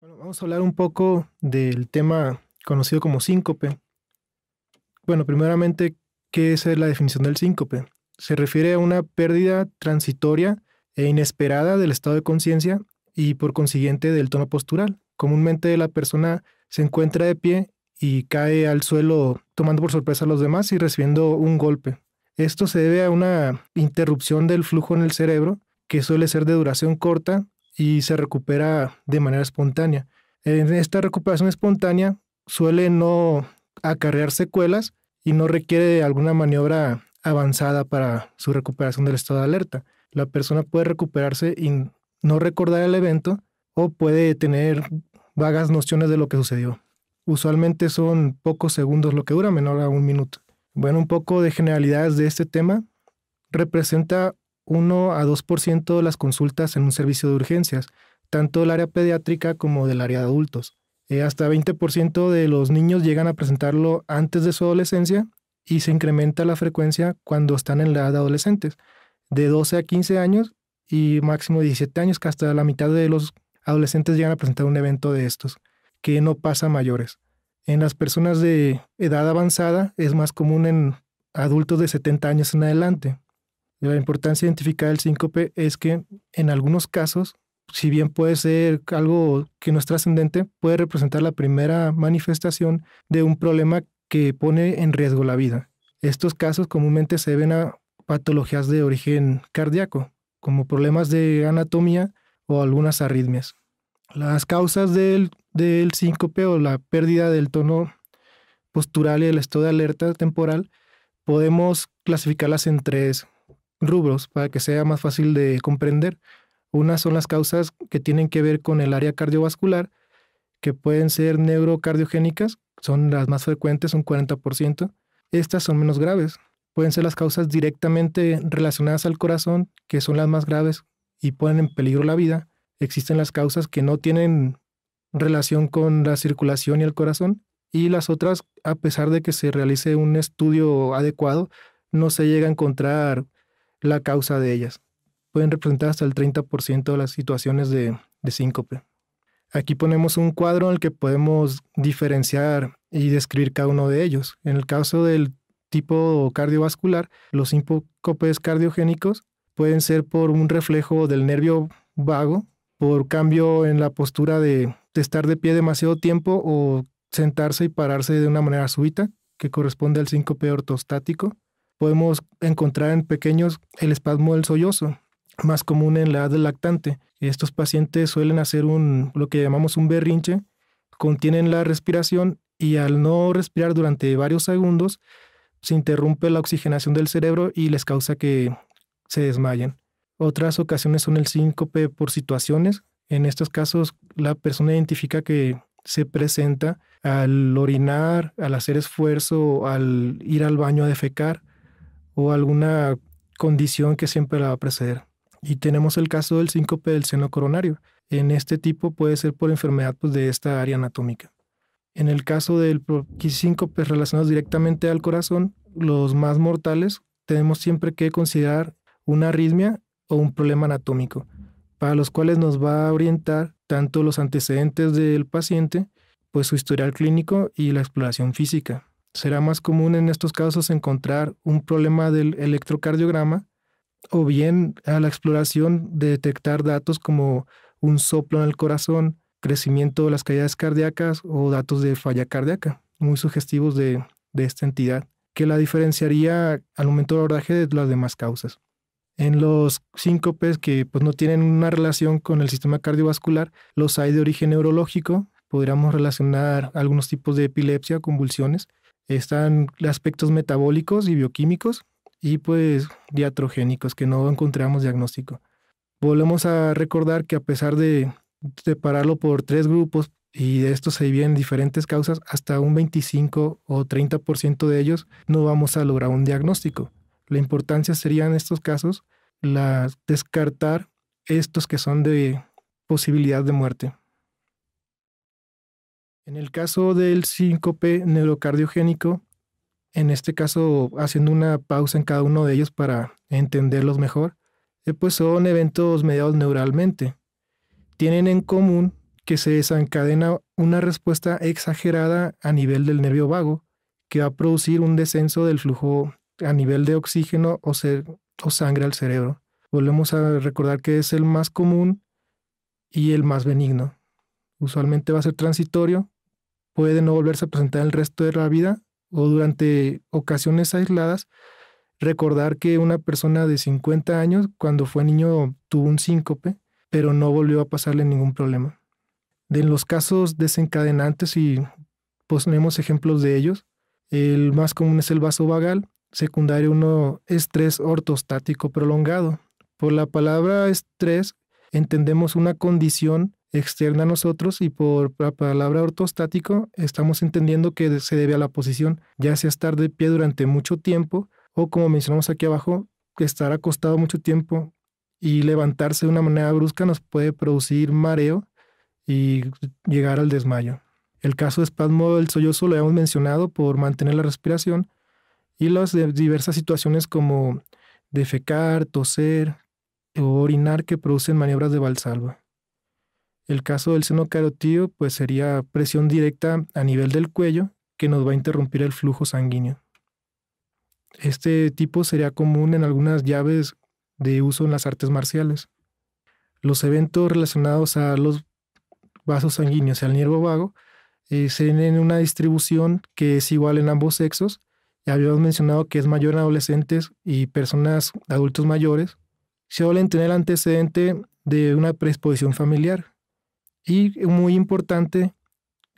Bueno, vamos a hablar un poco del tema conocido como síncope. Bueno, primeramente, ¿qué es la definición del síncope? Se refiere a una pérdida transitoria e inesperada del estado de conciencia y por consiguiente del tono postural. Comúnmente la persona se encuentra de pie y cae al suelo tomando por sorpresa a los demás y recibiendo un golpe. Esto se debe a una interrupción del flujo en el cerebro que suele ser de duración corta y se recupera de manera espontánea. En esta recuperación espontánea suele no acarrear secuelas y no requiere alguna maniobra avanzada para su recuperación del estado de alerta. La persona puede recuperarse y no recordar el evento o puede tener vagas nociones de lo que sucedió. Usualmente son pocos segundos lo que dura, menor a un minuto. Bueno, un poco de generalidades de este tema. Representa 1 a 2% de las consultas en un servicio de urgencias, tanto del área pediátrica como del área de adultos. Hasta 20% de los niños llegan a presentarlo antes de su adolescencia y se incrementa la frecuencia cuando están en la edad de adolescentes, de 12 a 15 años y máximo 17 años, que hasta la mitad de los adolescentes llegan a presentar un evento de estos, que no pasa a mayores. En las personas de edad avanzada es más común en adultos de 70 años en adelante. La importancia de identificar el síncope es que en algunos casos, si bien puede ser algo que no es trascendente, puede representar la primera manifestación de un problema que pone en riesgo la vida. Estos casos comúnmente se deben a patologías de origen cardíaco, como problemas de anatomía o algunas arritmias. Las causas del síncope o la pérdida del tono postural y el estado de alerta temporal podemos clasificarlas en tres rubros para que sea más fácil de comprender. Unas son las causas que tienen que ver con el área cardiovascular, que pueden ser neurocardiogénicas, son las más frecuentes, un 40%. Estas son menos graves. Pueden ser las causas directamente relacionadas al corazón, que son las más graves y ponen en peligro la vida. Existen las causas que no tienen relación con la circulación y el corazón, y las otras, a pesar de que se realice un estudio adecuado, no se llega a encontrar la causa de ellas. Pueden representar hasta el 30% de las situaciones de síncope. Aquí ponemos un cuadro en el que podemos diferenciar y describir cada uno de ellos. En el caso del tipo cardiovascular, los síncopes cardiogénicos pueden ser por un reflejo del nervio vago, por cambio en la postura de estar de pie demasiado tiempo o sentarse y pararse de una manera súbita, que corresponde al síncope ortostático. Podemos encontrar en pequeños el espasmo del sollozo, más común en la edad del lactante. Estos pacientes suelen hacer lo que llamamos un berrinche, contienen la respiración y al no respirar durante varios segundos se interrumpe la oxigenación del cerebro y les causa que se desmayen. Otras ocasiones son el síncope por situaciones. En estos casos la persona identifica que se presenta al orinar, al hacer esfuerzo, al ir al baño a defecar o alguna condición que siempre la va a preceder. Y tenemos el caso del síncope del seno coronario. En este tipo puede ser por enfermedad de esta área anatómica. En el caso del síncopes relacionados directamente al corazón, los más mortales, tenemos siempre que considerar una arritmia o un problema anatómico, para los cuales nos va a orientar tanto los antecedentes del paciente, pues su historial clínico y la exploración física. Será más común en estos casos encontrar un problema del electrocardiograma o bien a la exploración de detectar datos como un soplo en el corazón, crecimiento de las cavidades cardíacas o datos de falla cardíaca, muy sugestivos de esta entidad, que la diferenciaría al momento del abordaje de las demás causas. En los síncopes que pues, no tienen una relación con el sistema cardiovascular, los hay de origen neurológico, podríamos relacionar algunos tipos de epilepsia, convulsiones. Están aspectos metabólicos y bioquímicos y pues diatrogénicos que no encontramos diagnóstico. Volvemos a recordar que a pesar de separarlo por tres grupos y de estos se dividen diferentes causas, hasta un 25 o 30% de ellos no vamos a lograr un diagnóstico. La importancia sería en estos casos descartar estos que son de posibilidad de muerte. En el caso del síncope neurocardiogénico, en este caso haciendo una pausa en cada uno de ellos para entenderlos mejor, pues son eventos mediados neuralmente. Tienen en común que se desencadena una respuesta exagerada a nivel del nervio vago, que va a producir un descenso del flujo a nivel de oxígeno o sangre al cerebro. Volvemos a recordar que es el más común y el más benigno. Usualmente va a ser transitorio, puede no volverse a presentar el resto de la vida o durante ocasiones aisladas. Recordar que una persona de 50 años, cuando fue niño, tuvo un síncope, pero no volvió a pasarle ningún problema. De los casos desencadenantes, y ponemos ejemplos de ellos, el más común es el vasovagal, secundario uno, estrés ortostático prolongado. Por la palabra estrés entendemos una condición externa a nosotros y por la palabra ortostático estamos entendiendo que se debe a la posición, ya sea estar de pie durante mucho tiempo o, como mencionamos aquí abajo, estar acostado mucho tiempo y levantarse de una manera brusca nos puede producir mareo y llegar al desmayo. El caso de espasmo del sollozo lo habíamos mencionado por mantener la respiración y las diversas situaciones como defecar, toser o orinar que producen maniobras de Valsalva. El caso del seno carotídeo pues sería presión directa a nivel del cuello que nos va a interrumpir el flujo sanguíneo. Este tipo sería común en algunas llaves de uso en las artes marciales. Los eventos relacionados a los vasos sanguíneos y al nervio vago se ven en una distribución que es igual en ambos sexos. Ya habíamos mencionado que es mayor en adolescentes y personas adultos mayores. Se suelen tener antecedente de una predisposición familiar. Y muy importante,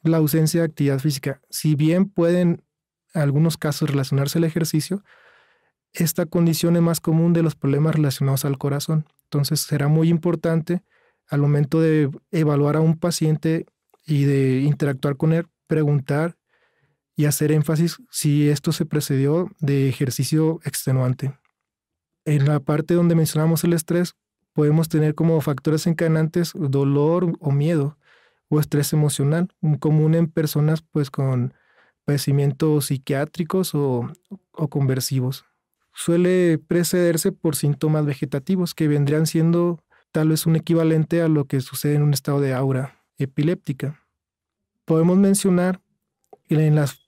la ausencia de actividad física. Si bien pueden en algunos casos relacionarse al ejercicio, esta condición es más común de los problemas relacionados al corazón. Entonces será muy importante al momento de evaluar a un paciente y de interactuar con él, preguntar y hacer énfasis si esto se precedió de ejercicio extenuante. En la parte donde mencionamos el estrés, podemos tener como factores encadenantes dolor o miedo o estrés emocional, muy común en personas pues con padecimientos psiquiátricos o conversivos. Suele precederse por síntomas vegetativos que vendrían siendo tal vez un equivalente a lo que sucede en un estado de aura epiléptica. Podemos mencionar,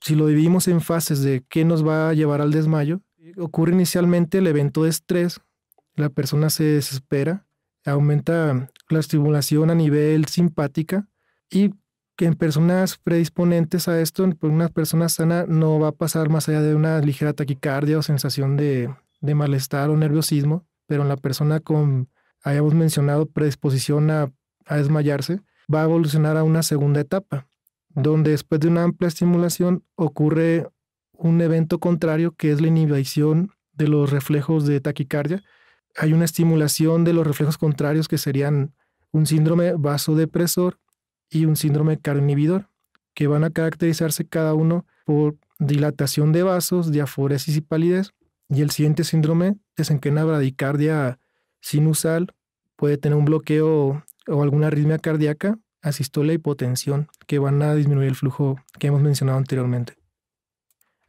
si lo dividimos en fases de qué nos va a llevar al desmayo, ocurre inicialmente el evento de estrés, la persona se desespera, aumenta la estimulación a nivel simpática y que en personas predisponentes a esto, en una persona sana, no va a pasar más allá de una ligera taquicardia o sensación de malestar o nerviosismo, pero en la persona con, hayamos mencionado, predisposición a desmayarse, va a evolucionar a una segunda etapa, donde después de una amplia estimulación ocurre un evento contrario que es la inhibición de los reflejos de taquicardia. Hay una estimulación de los reflejos contrarios que serían un síndrome vasodepresor y un síndrome cardioinhibidor, que van a caracterizarse cada uno por dilatación de vasos, diaforesis y palidez. Y el siguiente síndrome desencadena bradicardia sinusal, puede tener un bloqueo o alguna arritmia cardíaca, asistolia y hipotensión, que van a disminuir el flujo que hemos mencionado anteriormente.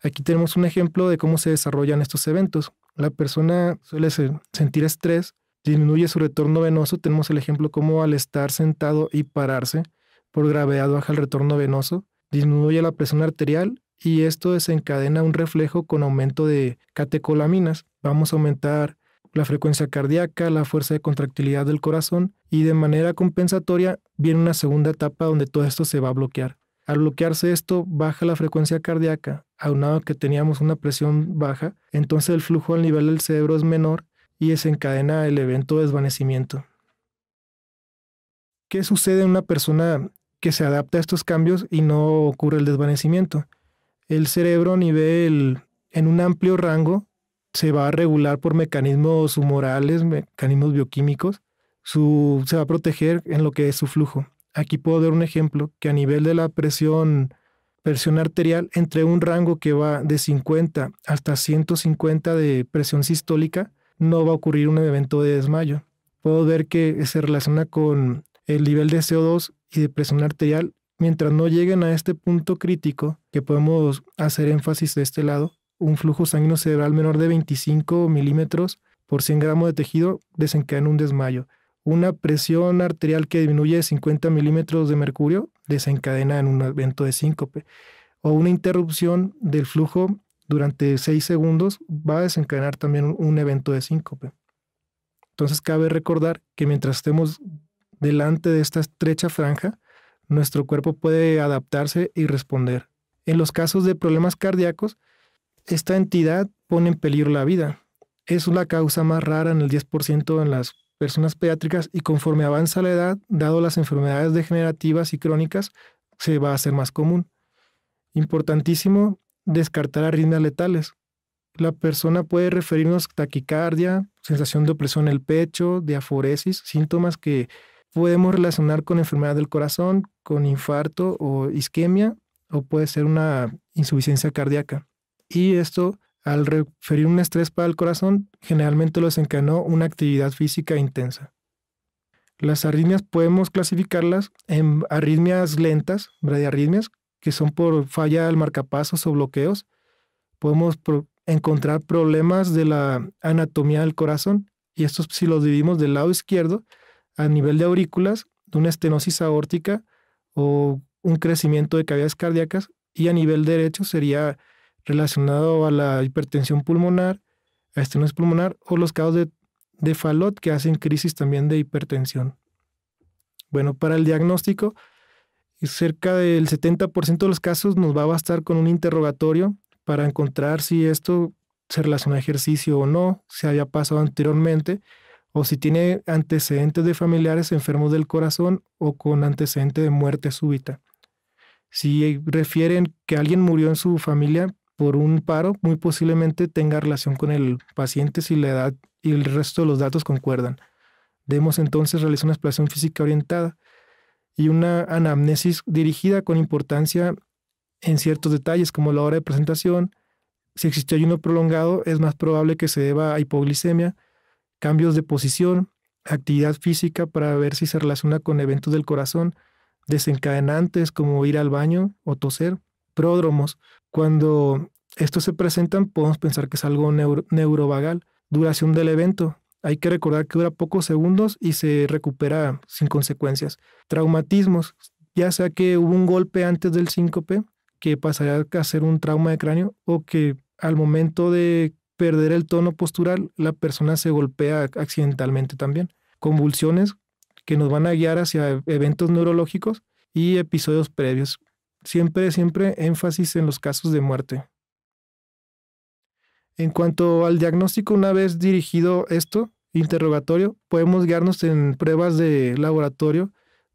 Aquí tenemos un ejemplo de cómo se desarrollan estos eventos. La persona suele sentir estrés, disminuye su retorno venoso. Tenemos el ejemplo como al estar sentado y pararse, por gravedad baja el retorno venoso, disminuye la presión arterial y esto desencadena un reflejo con aumento de catecolaminas. Vamos a aumentar la frecuencia cardíaca, la fuerza de contractilidad del corazón y de manera compensatoria viene una segunda etapa donde todo esto se va a bloquear. Al bloquearse esto, baja la frecuencia cardíaca, aunado a que teníamos una presión baja, entonces el flujo al nivel del cerebro es menor y desencadena el evento de desvanecimiento. ¿Qué sucede en una persona que se adapta a estos cambios y no ocurre el desvanecimiento? El cerebro a nivel, en un amplio rango, se va a regular por mecanismos humorales, mecanismos bioquímicos, se va a proteger en lo que es su flujo. Aquí puedo dar un ejemplo que a nivel de la presión arterial, entre un rango que va de 50 hasta 150 de presión sistólica, no va a ocurrir un evento de desmayo. Puedo ver que se relaciona con el nivel de CO2 y de presión arterial. Mientras no lleguen a este punto crítico, que podemos hacer énfasis de este lado, un flujo sanguíneo cerebral menor de 25 milímetros por 100 gramos de tejido desencadena un desmayo. Una presión arterial que disminuye de 50 milímetros de mercurio desencadena en un evento de síncope. O una interrupción del flujo durante 6 segundos va a desencadenar también un evento de síncope. Entonces cabe recordar que mientras estemos delante de esta estrecha franja, nuestro cuerpo puede adaptarse y responder. En los casos de problemas cardíacos, esta entidad pone en peligro la vida. Es la causa más rara en el 10% en las personas pediátricas y conforme avanza la edad, dado las enfermedades degenerativas y crónicas, se va a hacer más común. Importantísimo descartar arritmias letales. La persona puede referirnos taquicardia, sensación de opresión en el pecho, diaforesis, síntomas que podemos relacionar con enfermedad del corazón, con infarto o isquemia, o puede ser una insuficiencia cardíaca. Y esto, al referir un estrés para el corazón, generalmente lo desencadenó una actividad física intensa. Las arritmias podemos clasificarlas en arritmias lentas, bradiarritmias, que son por falla del marcapasos o bloqueos. Podemos encontrar problemas de la anatomía del corazón, y estos si los dividimos del lado izquierdo, a nivel de aurículas, de una estenosis aórtica o un crecimiento de cavidades cardíacas, y a nivel derecho sería relacionado a la hipertensión pulmonar, a estenosis pulmonar o los casos de Fallot que hacen crisis también de hipertensión. Bueno, para el diagnóstico, cerca del 70% de los casos nos va a bastar con un interrogatorio para encontrar si esto se relaciona a ejercicio o no, si había pasado anteriormente, o si tiene antecedentes de familiares enfermos del corazón o con antecedente de muerte súbita. Si refieren que alguien murió en su familia por un paro, muy posiblemente tenga relación con el paciente si la edad y el resto de los datos concuerdan. Debemos entonces realizar una exploración física orientada y una anamnesis dirigida con importancia en ciertos detalles como la hora de presentación. Si existió ayuno prolongado, es más probable que se deba a hipoglicemia, cambios de posición, actividad física para ver si se relaciona con eventos del corazón, desencadenantes como ir al baño o toser, pródromos. Cuando estos se presentan, podemos pensar que es algo neurovagal. Duración del evento. Hay que recordar que dura pocos segundos y se recupera sin consecuencias. Traumatismos, ya sea que hubo un golpe antes del síncope, que pasaría a ser un trauma de cráneo, o que al momento de perder el tono postural, la persona se golpea accidentalmente también. Convulsiones que nos van a guiar hacia eventos neurológicos y episodios previos. Siempre énfasis en los casos de muerte. En cuanto al diagnóstico, una vez dirigido esto, interrogatorio, podemos guiarnos en pruebas de laboratorio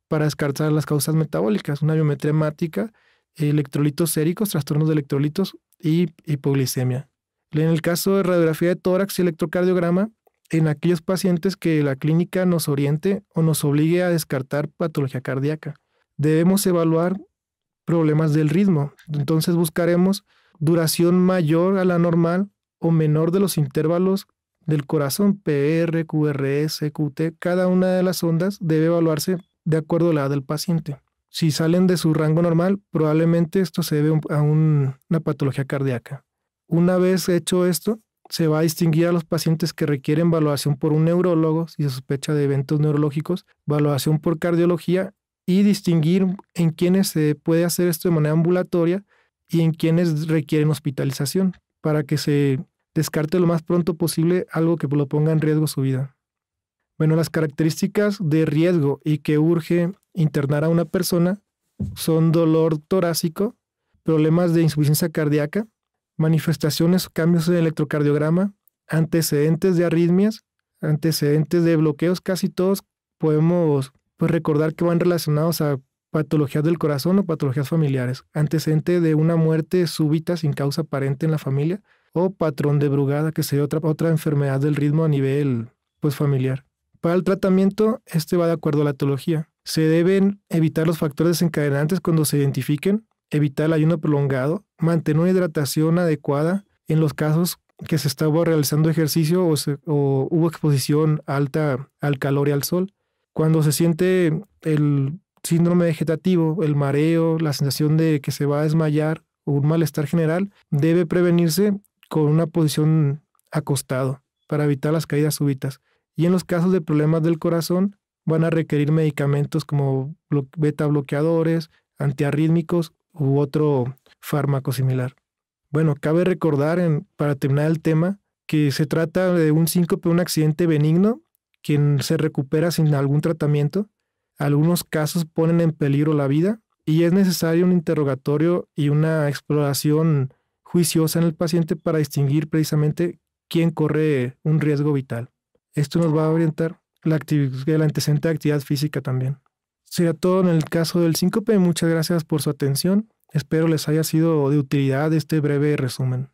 para descartar las causas metabólicas, una biometría hemática, electrolitos séricos, trastornos de electrolitos y hipoglicemia. En el caso de radiografía de tórax y electrocardiograma, en aquellos pacientes que la clínica nos oriente o nos obligue a descartar patología cardíaca, debemos evaluar problemas del ritmo. Entonces buscaremos duración mayor a la normal o menor de los intervalos del corazón, PR, QRS, QT. Cada una de las ondas debe evaluarse de acuerdo a la edad del paciente. Si salen de su rango normal, probablemente esto se debe a una patología cardíaca. Una vez hecho esto, se va a distinguir a los pacientes que requieren valoración por un neurólogo, si se sospecha de eventos neurológicos, valoración por cardiología, y distinguir en quienes se puede hacer esto de manera ambulatoria y en quienes requieren hospitalización, para que se descarte lo más pronto posible algo que lo ponga en riesgo su vida. Bueno, las características de riesgo y que urge internar a una persona son dolor torácico, problemas de insuficiencia cardíaca, manifestaciones o cambios en el electrocardiograma, antecedentes de arritmias, antecedentes de bloqueos. Casi todos podemos recordar que van relacionados a patologías del corazón o patologías familiares, antecedente de una muerte súbita sin causa aparente en la familia o patrón de Brugada, que sería otra enfermedad del ritmo a nivel familiar. Para el tratamiento, va de acuerdo a la etiología. Se deben evitar los factores desencadenantes cuando se identifiquen, evitar el ayuno prolongado, mantener una hidratación adecuada en los casos que se estaba realizando ejercicio o hubo exposición alta al calor y al sol. Cuando se siente el síndrome vegetativo, el mareo, la sensación de que se va a desmayar o un malestar general, debe prevenirse con una posición acostado para evitar las caídas súbitas. Y en los casos de problemas del corazón, van a requerir medicamentos como beta bloqueadores, antiarrítmicos u otro fármaco similar. Bueno, cabe recordar, para terminar el tema, que se trata de un síncope, un accidente benigno, quien se recupera sin algún tratamiento. Algunos casos ponen en peligro la vida y es necesario un interrogatorio y una exploración juiciosa en el paciente para distinguir precisamente quién corre un riesgo vital. Esto nos va a orientar el antecedente de actividad física también. Sería todo en el caso del síncope. Muchas gracias por su atención. Espero les haya sido de utilidad este breve resumen.